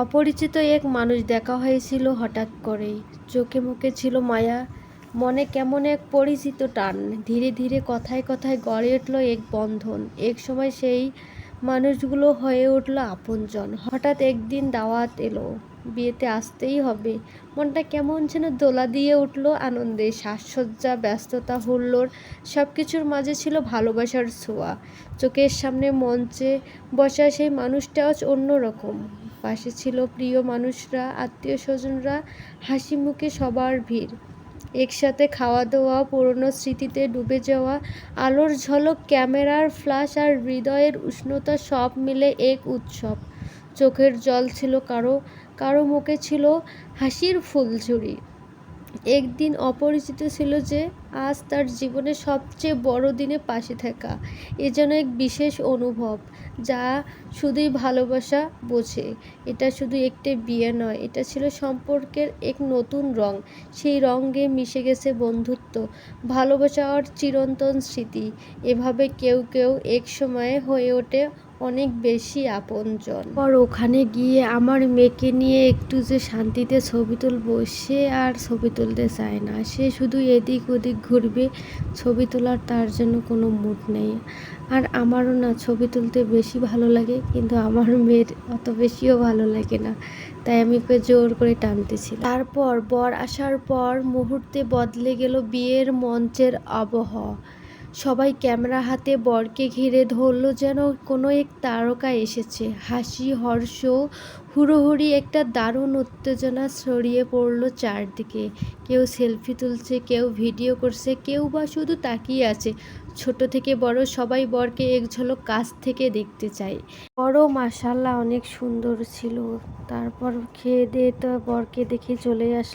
অপরিচিত এক মানুষ দেখা হয়েছিল হঠাৎ করেই। চোখে মুখে ছিল মায়া, মনে কেমন এক পরিচিত টান। ধীরে ধীরে কথায় কথায় গড়ে উঠল এক বন্ধন। এক সময় সেই মানুষগুলো হয়ে উঠল আপনজন। হঠাৎ একদিন দাওয়াত এলো, বিয়েতে আসতেই হবে। মনটা কেমন যেন দোলা দিয়ে উঠল আনন্দে। সাজসজ্জা, ব্যস্ততা, হুল্লোড়, সব কিছুর মাঝে ছিল ভালোবাসার ছোঁয়া। চোখের সামনে মঞ্চে বসা সেই মানুষটা আজ অন্যরকম। পাশে ছিল প্রিয় মানুষরা, আত্মীয় স্বজনরা, হাসি মুখে সবার ভিড়। একসাথে খাওয়া দাওয়া, পুরনো স্মৃতিতে ডুবে যাওয়া, আলোর ঝলক, ক্যামেরার ফ্ল্যাশ আর হৃদয়ের উষ্ণতা সব মিলে এক উৎসব। চোখের জল ছিল কারো, কারো মুখে ছিল হাসির ফুলঝুরি। একদিন অপরিচিত ছিল যে আজ তার জীবনের সবচেয়ে বড় দিনে পাশে থাকা। এ যেন এক বিশেষ অনুভব যা শুধুই ভালোবাসা বোঝে। এটা শুধু একটি বিয়ে নয়, এটা ছিল সম্পর্কের এক নতুন রং। সেই রঙে মিশে গেছে বন্ধুত্ব, ভালোবাসা আর চিরন্তন স্মৃতি। এভাবে কেউ কেউ এক সময়ে হয়ে ওঠে অনেক বেশি আপনজন। পর ওখানে গিয়ে আমার মেয়েকে নিয়ে একটু যে শান্তিতে ছবি তুলবো, সে আর ছবি তুলতে চায় না। সে শুধু এদিক ওদিক ঘুরবে। ছবি তোলার তার জন্য কোনো মুড নেই। আর আমারও না ছবি তুলতে বেশি ভালো লাগে, কিন্তু আমার মেয়ের অত বেশিও ভালো লাগে না। তাই আমি ওকে জোর করে টানতেছিলাম। তারপর বর আসার পর মুহূর্তে বদলে গেল বিয়ের মঞ্চের আবহাওয়া। সবাই ক্যামেরা হাতে বরকে ঘিরে ধরল যেন কোনো এক তারকা এসেছে। হাসি, হর্ষ, হুড়োহুড়ি, একটা দারুণ উত্তেজনা ছড়িয়ে পড়ল চারদিকে। কেউ সেলফি তুলছে, কেউ ভিডিও করছে, কেউ বা শুধু তাকিয়ে আছে। ছোট থেকে বড় সবাই বরকে এক ঝলক কাছ থেকে দেখতে চায়। বড় মাশাআল্লাহ অনেক সুন্দর ছিল। তারপর খেয়ে দিয়ে তো বরকে দেখে চলে আসে।